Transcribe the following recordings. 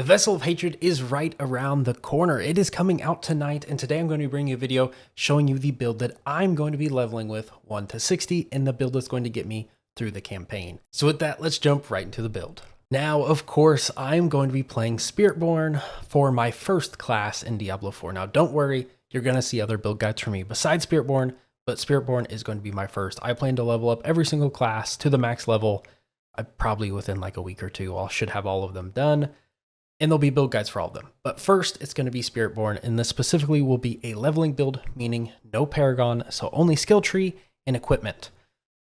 The Vessel of Hatred is right around the corner. It is coming out tonight, and today I'm going to be bringing you a video showing you the build that I'm going to be leveling with 1 to 60, and the build that's going to get me through the campaign. So with that, let's jump right into the build. Now, of course, I'm going to be playing Spiritborn for my first class in Diablo 4. Now, don't worry, you're going to see other build guides from me besides Spiritborn, but Spiritborn is going to be my first. I plan to level up every single class to the max level. Probably within like a week or two, I should have all of them done. And there'll be build guides for all of them. But first, it's going to be Spiritborn, and this specifically will be a leveling build, meaning no Paragon, so only skill tree and equipment.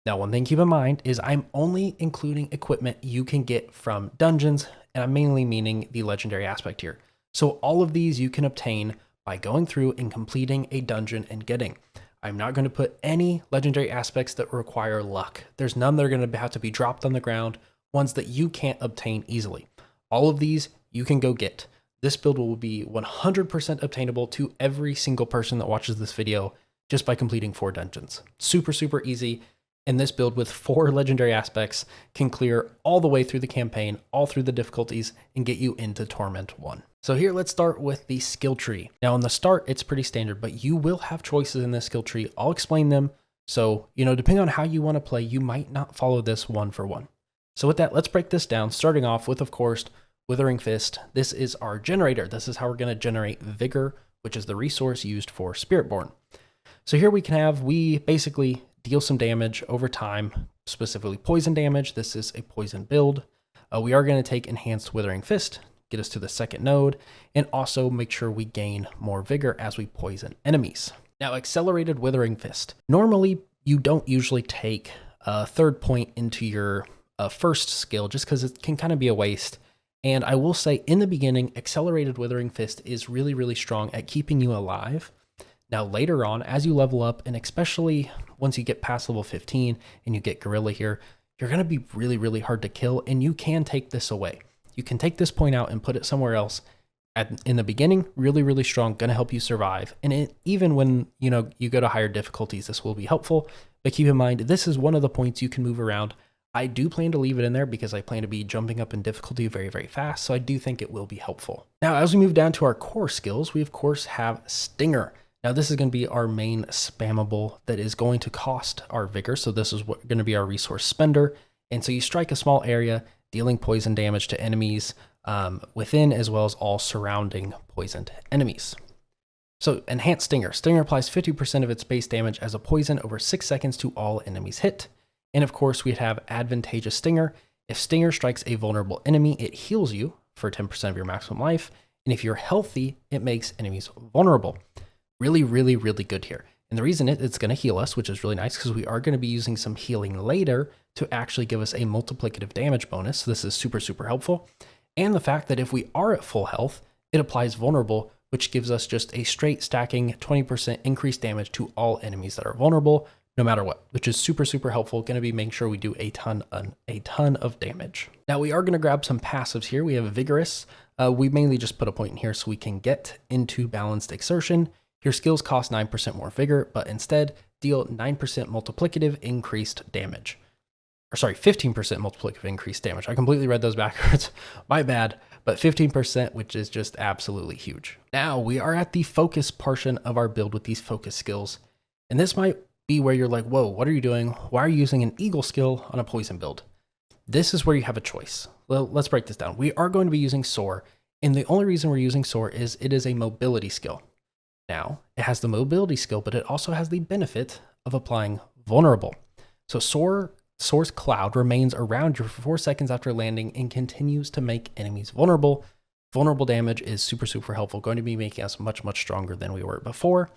Now, one thing to keep in mind is I'm only including equipment you can get from dungeons, and I'm mainly meaning the legendary aspect here. So all of these you can obtain by going through and completing a dungeon and getting. I'm not going to put any legendary aspects that require luck. There's none that are going to have to be dropped on the ground, ones that you can't obtain easily. All of these you can go get. This build will be 100% obtainable to every single person that watches this video just by completing 4 dungeons. Super, super easy. And this build with 4 legendary aspects can clear all the way through the campaign, all through the difficulties, and get you into Torment 1. So here, let's start with the skill tree. Now in the start, it's pretty standard, but you will have choices in this skill tree. I'll explain them. So, depending on how you want to play, you might not follow this one for one. So with that, let's break this down, starting off with, of course, Withering Fist. This is our generator. This is how we're going to generate Vigor, which is the resource used for Spiritborn. So here we basically deal some damage over time, specifically poison damage. This is a poison build. We are going to take Enhanced Withering Fist, get us to the 2nd node, and also make sure we gain more Vigor as we poison enemies. Now, Accelerated Withering Fist. Normally, you don't usually take a 3rd point into your first skill just because it can kind of be a waste. And I will say, in the beginning, Accelerated Withering Fist is really, really strong at keeping you alive. Now, later on, as you level up, and especially once you get past level 15 and you get Gorilla here, you're going to be really, really hard to kill, and you can take this away. You can take this point out and put it somewhere else. In the beginning, really, really strong, going to help you survive. And even when you go to higher difficulties, this will be helpful. But keep in mind, this is one of the points you can move around. I do plan to leave it in there because I plan to be jumping up in difficulty very, very fast, so I do think it will be helpful. Now, as we move down to our core skills, we of course have Stinger. Now, this is going to be our main spammable that is going to cost our Vigor, so this is going to be our resource spender. And so you strike a small area, dealing poison damage to enemies within as well as all surrounding poisoned enemies. So, Enhanced Stinger. Stinger applies 50% of its base damage as a poison over 6 seconds to all enemies hit. And of course, we'd have Advantageous Stinger. If Stinger strikes a vulnerable enemy, it heals you for 10% of your maximum life. And if you're healthy, it makes enemies vulnerable. Really, really, really good here. And the reason it's going to heal us, which is really nice because we are going to be using some healing later to actually give us a multiplicative damage bonus. So this is super, super helpful. And the fact that if we are at full health, it applies vulnerable, which gives us just a straight stacking 20% increased damage to all enemies that are vulnerable, no matter what, which is super, super helpful. Going to be making sure we do a ton of damage. Now, we are going to grab some passives here. We have Vigorous. We mainly just put a point in here so we can get into Balanced Exertion. Your skills cost 9% more Vigor, but instead deal 9% multiplicative increased damage. Or sorry, 15% multiplicative increased damage. I completely read those backwards. My bad, but 15%, which is just absolutely huge. Now, we are at the focus portion of our build with these focus skills. And this might be where you're like, whoa, what are you doing? Why are you using an eagle skill on a poison build? This is where you have a choice. Well, let's break this down. We are going to be using Soar, and the only reason we're using Soar is it is a mobility skill. Now, it has the mobility skill, but it also has the benefit of applying vulnerable. So Soar's cloud remains around you for 4 seconds after landing and continues to make enemies vulnerable. Vulnerable damage is super, super helpful, going to be making us much, much stronger than we were before.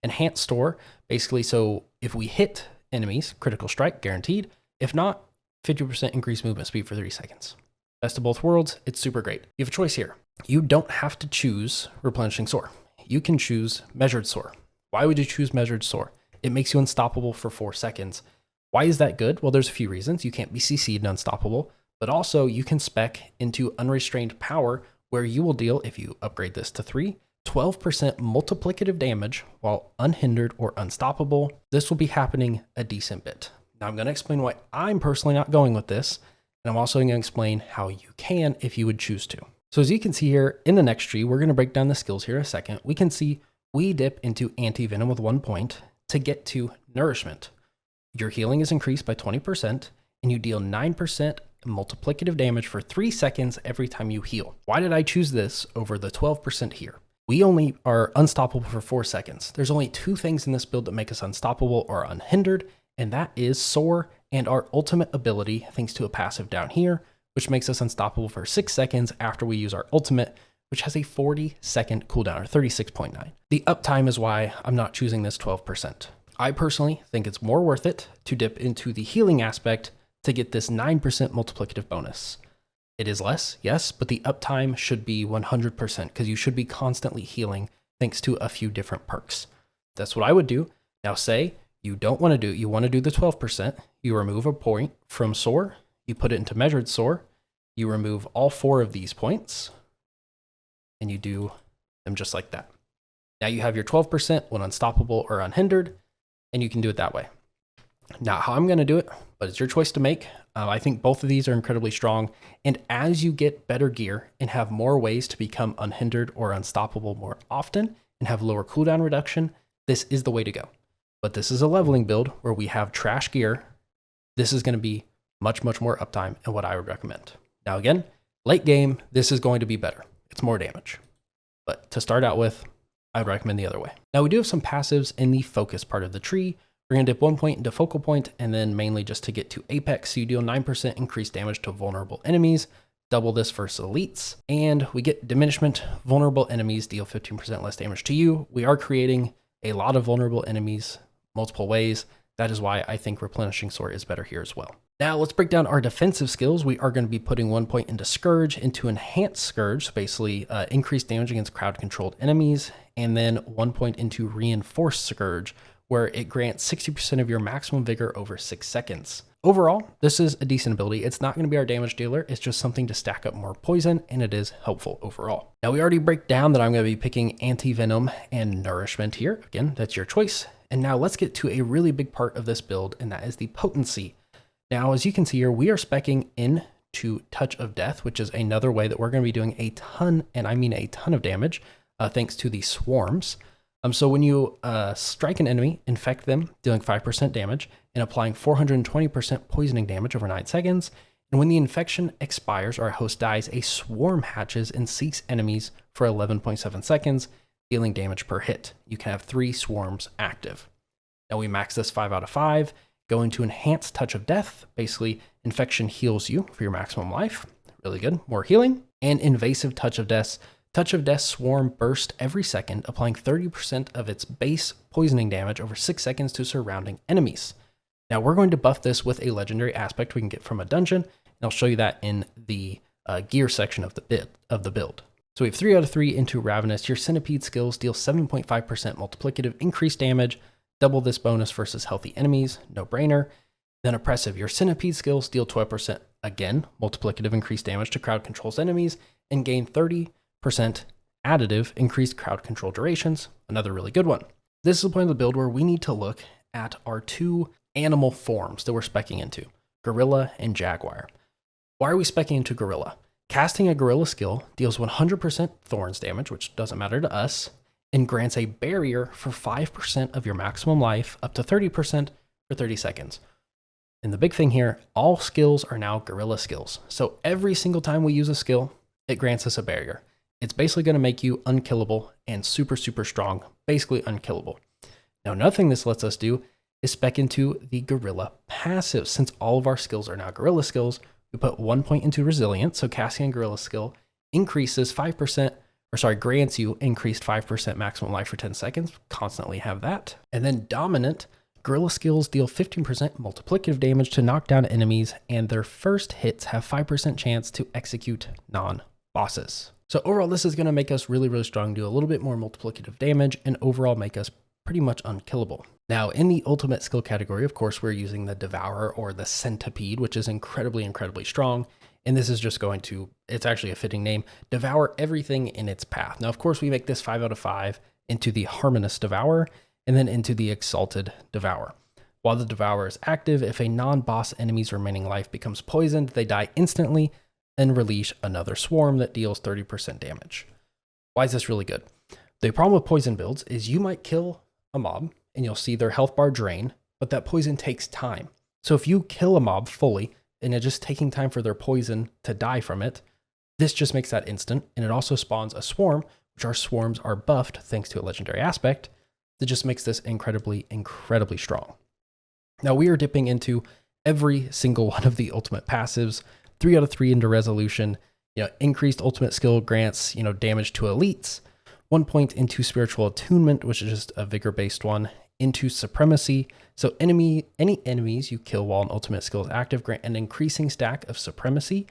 Enhanced Store, basically, so if we hit enemies, critical strike, guaranteed. If not, 50% increased movement speed for 3 seconds. Best of both worlds, it's super great. You have a choice here. You don't have to choose Replenishing Soar. You can choose Measured Soar. Why would you choose Measured Soar? It makes you unstoppable for 4 seconds. Why is that good? Well, there's a few reasons. You can't be CC'd and unstoppable, but also you can spec into Unrestrained Power, where you will deal, if you upgrade this to 3, 12% multiplicative damage while unhindered or unstoppable. This will be happening a decent bit. Now I'm going to explain why I'm personally not going with this, and I'm also going to explain how you can if you would choose to. So as you can see here in the next tree, we're going to break down the skills here in a second. We can see we dip into anti-venom with 1 point to get to nourishment. Your healing is increased by 20% and you deal 9% multiplicative damage for 3 seconds every time you heal. Why did I choose this over the 12% here? We only are unstoppable for 4 seconds. There's only 2 things in this build that make us unstoppable or unhindered, and that is Soar and our ultimate ability, thanks to a passive down here, which makes us unstoppable for 6 seconds after we use our ultimate, which has a 40-second cooldown, or 36.9. The uptime is why I'm not choosing this 12%. I personally think it's more worth it to dip into the healing aspect to get this 9% multiplicative bonus. It is less, yes, but the uptime should be 100% because you should be constantly healing thanks to a few different perks. That's what I would do. Now say you don't want to do, you want to do the 12%, you remove a point from Soar, you put it into measured Soar, you remove all 4 of these points, and you do them just like that. Now you have your 12% when unstoppable or unhindered, and you can do it that way. Now how I'm going to do it, but it's your choice to make. I think both of these are incredibly strong, and as you get better gear and have more ways to become unhindered or unstoppable more often and have lower cooldown reduction, this is the way to go. But this is a leveling build where we have trash gear. This is going to be much more uptime and what I would recommend. Now again, late game, this is going to be better. It's more damage. But to start out with, I would recommend the other way. Now we do have some passives in the focus part of the tree. We're going to dip 1 point into focal point and then mainly just to get to apex. So you deal 9% increased damage to vulnerable enemies, double this versus elites, and we get diminishment. Vulnerable enemies deal 15% less damage to you. We are creating a lot of vulnerable enemies multiple ways. That is why I think replenishing Soar is better here as well. Now let's break down our defensive skills. We are going to be putting 1 point into Scourge, into Enhanced Scourge, so basically increased damage against crowd-controlled enemies, and then 1 point into Reinforced Scourge, where it grants 60% of your maximum vigor over 6 seconds. Overall, this is a decent ability. It's not going to be our damage dealer. It's just something to stack up more poison, and it is helpful overall. Now we already break down that I'm going to be picking Anti-Venom and Nourishment here. Again, that's your choice. And now let's get to a really big part of this build, and that is the potency. Now, as you can see here, we are speccing into Touch of Death, which is another way that we're going to be doing a ton, and I mean a ton of damage, thanks to the swarms. So when you strike an enemy, infect them, dealing 5% damage, and applying 420% poisoning damage over 9 seconds, and when the infection expires or a host dies, a swarm hatches and seeks enemies for 11.7 seconds, dealing damage per hit. You can have 3 swarms active. Now we max this 5 out of 5, go into Enhanced Touch of Death. Basically, infection heals you for your maximum life. Really good, more healing. And Invasive Touch of Death. Touch of Death swarm burst every second, applying 30% of its base poisoning damage over 6 seconds to surrounding enemies. Now we're going to buff this with a legendary aspect we can get from a dungeon, and I'll show you that in the gear section of the build. So we have 3 out of 3 into Ravenous. Your Centipede skills deal 7.5% multiplicative increased damage, double this bonus versus healthy enemies, no brainer. Then Oppressive, your Centipede skills deal 12% again, multiplicative increased damage to crowd controls enemies, and gain 30% additive increased crowd control durations, another really good one. This is the point of the build where we need to look at our 2 animal forms that we're speccing into, Gorilla and Jaguar. Why are we speccing into Gorilla? Casting a Gorilla skill deals 100% Thorns damage, which doesn't matter to us, and grants a barrier for 5% of your maximum life, up to 30% for 30 seconds. And the big thing here, all skills are now Gorilla skills. So every single time we use a skill, it grants us a barrier. It's basically going to make you unkillable and super strong, basically unkillable. Now, another thing this lets us do is spec into the Gorilla passive. Since all of our skills are now Gorilla skills, we put 1 point into Resilience. So casting a Gorilla skill increases 5%, grants you increased 5% maximum life for 10 seconds. Constantly have that. And then Dominant, Gorilla skills deal 15% multiplicative damage to knock down enemies, and their first hits have 5% chance to execute non-bosses. So overall, this is going to make us really strong, do a little bit more multiplicative damage, and overall make us pretty much unkillable. Now, in the ultimate skill category, of course, we're using the Devourer or the Centipede, which is incredibly strong. And this is just going to, it's actually a fitting name, devour everything in its path. Now, of course, we make this 5 out of 5 into the Harmonious Devourer, and then into the Exalted Devourer. While the Devourer is active, if a non-boss enemy's remaining life becomes poisoned, they die instantly. and release another swarm that deals 30% damage. Why is this really good? The problem with poison builds is you might kill a mob and you'll see their health bar drain, but that poison takes time. So if you kill a mob fully and it's just taking time for their poison to die from it, this just makes that instant, and it also spawns a swarm, which our swarms are buffed thanks to a legendary aspect that just makes this incredibly, incredibly strong. Now we are dipping into every single one of the ultimate passives, 3 out of 3 into resolution, increased ultimate skill grants, damage to elites, 1 point into spiritual attunement, which is just a vigor based one, into supremacy. So any enemies you kill while an ultimate skill is active grant an increasing stack of supremacy,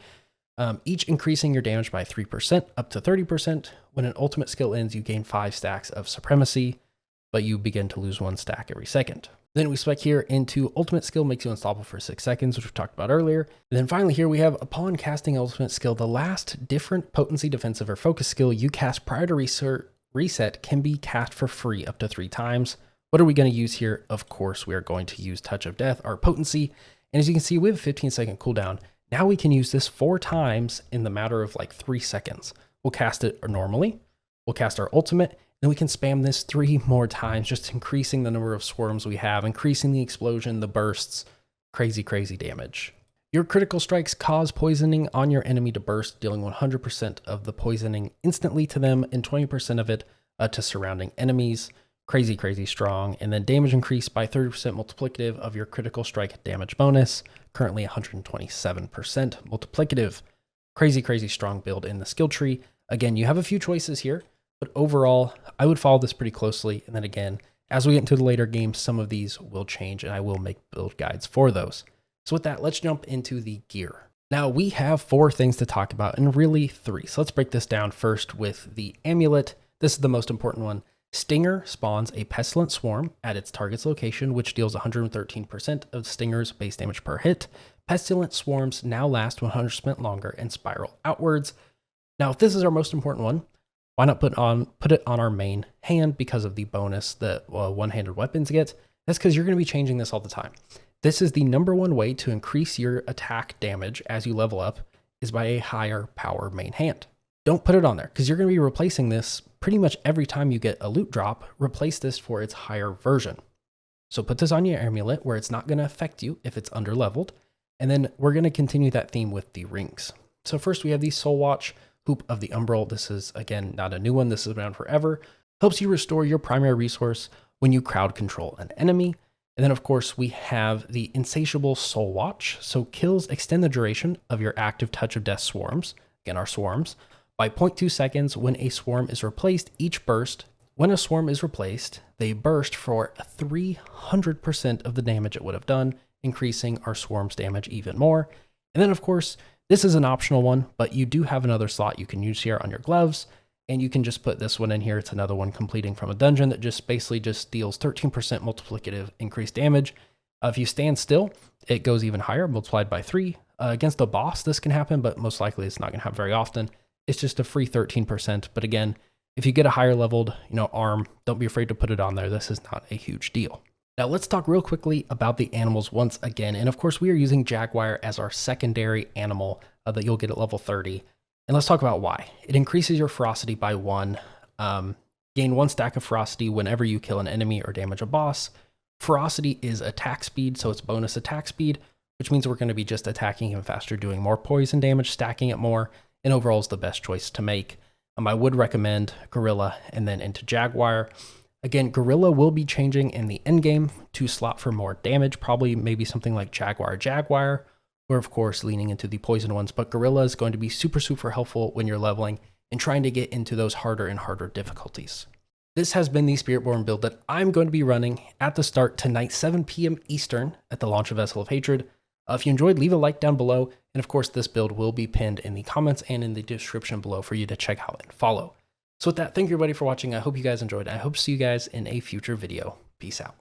each increasing your damage by 3% up to 30%. When an ultimate skill ends, you gain 5 stacks of supremacy, but you begin to lose 1 stack every second. Then we spec here into ultimate skill makes you unstoppable for 6 seconds, which we talked about earlier. And then finally here we have upon casting ultimate skill, the last different potency, defensive, or focus skill you cast prior to reset can be cast for free up to 3 times. What are we going to use here? Of course, we are going to use Touch of Death, our potency. And as you can see, we have a 15-second cooldown. Now we can use this 4 times in the matter of like 3 seconds. We'll cast it normally. We'll cast our ultimate. Then we can spam this 3 more times, just increasing the number of swarms we have, increasing the explosion, the bursts, crazy, crazy damage. Your critical strikes cause poisoning on your enemy to burst, dealing 100% of the poisoning instantly to them and 20% of it to surrounding enemies. Crazy, crazy strong. And then damage increased by 30% multiplicative of your critical strike damage bonus, currently 127% multiplicative. Crazy, crazy strong build in the skill tree. Again, you have a few choices here, but overall, I would follow this pretty closely. And then again, as we get into the later games, some of these will change and I will make build guides for those. So with that, let's jump into the gear. Now we have 4 things to talk about and really 3. So let's break this down first with the amulet. This is the most important one. Stinger spawns a pestilent swarm at its target's location, which deals 113% of Stinger's base damage per hit. Pestilent swarms now last 100% longer and spiral outwards. Now, if this is our most important one, why not put it on our main hand because of the bonus that one-handed weapons get? That's because you're going to be changing this all the time. This is the #1 way to increase your attack damage as you level up is by a higher power main hand. Don't put it on there because you're going to be replacing this pretty much every time you get a loot drop. Replace this for its higher version. So put this on your amulet where it's not going to affect you if it's underleveled. And then we're going to continue that theme with the rings. So first we have the Soul Watch, Hoop of the Umbral. This is, again, not a new one. This has been around forever. Helps you restore your primary resource when you crowd control an enemy. And then, of course, we have the Insatiable Soul Watch. So kills extend the duration of your active Touch of Death swarms, again, our swarms, by 0.2 seconds when a swarm is replaced. Each burst, when a swarm is replaced, they burst for 300% of the damage it would have done, increasing our swarm's damage even more. And then, of course, this is an optional one, but you do have another slot you can use here on your gloves, and you can just put this one in here. It's another one completing from a dungeon that just basically just deals 13% multiplicative increased damage. If you stand still, it goes even higher, multiplied by 3. Against a boss, this can happen, but most likely it's not going to happen very often. It's just a free 13%. But again, if you get a higher leveled, arm, don't be afraid to put it on there. This is not a huge deal. Now let's talk real quickly about the animals once again. And of course, we are using Jaguar as our secondary animal that you'll get at level 30. And let's talk about why. It increases your ferocity by 1. Gain 1 stack of ferocity whenever you kill an enemy or damage a boss. Ferocity is attack speed, so it's bonus attack speed, which means we're going to be just attacking him faster, doing more poison damage, stacking it more, and overall is the best choice to make. I would recommend Gorilla and then into Jaguar. Again, Gorilla will be changing in the end game to slot for more damage, probably maybe something like Jaguar, or of course leaning into the poison ones, but Gorilla is going to be super, super helpful when you're leveling and trying to get into those harder and harder difficulties. This has been the Spiritborn build that I'm going to be running at the start tonight, 7 p.m. Eastern at the launch of Vessel of Hatred. If you enjoyed, leave a like down below, and of course this build will be pinned in the comments and in the description below for you to check out and follow. So with that, thank you everybody for watching. I hope you guys enjoyed. I hope to see you guys in a future video. Peace out.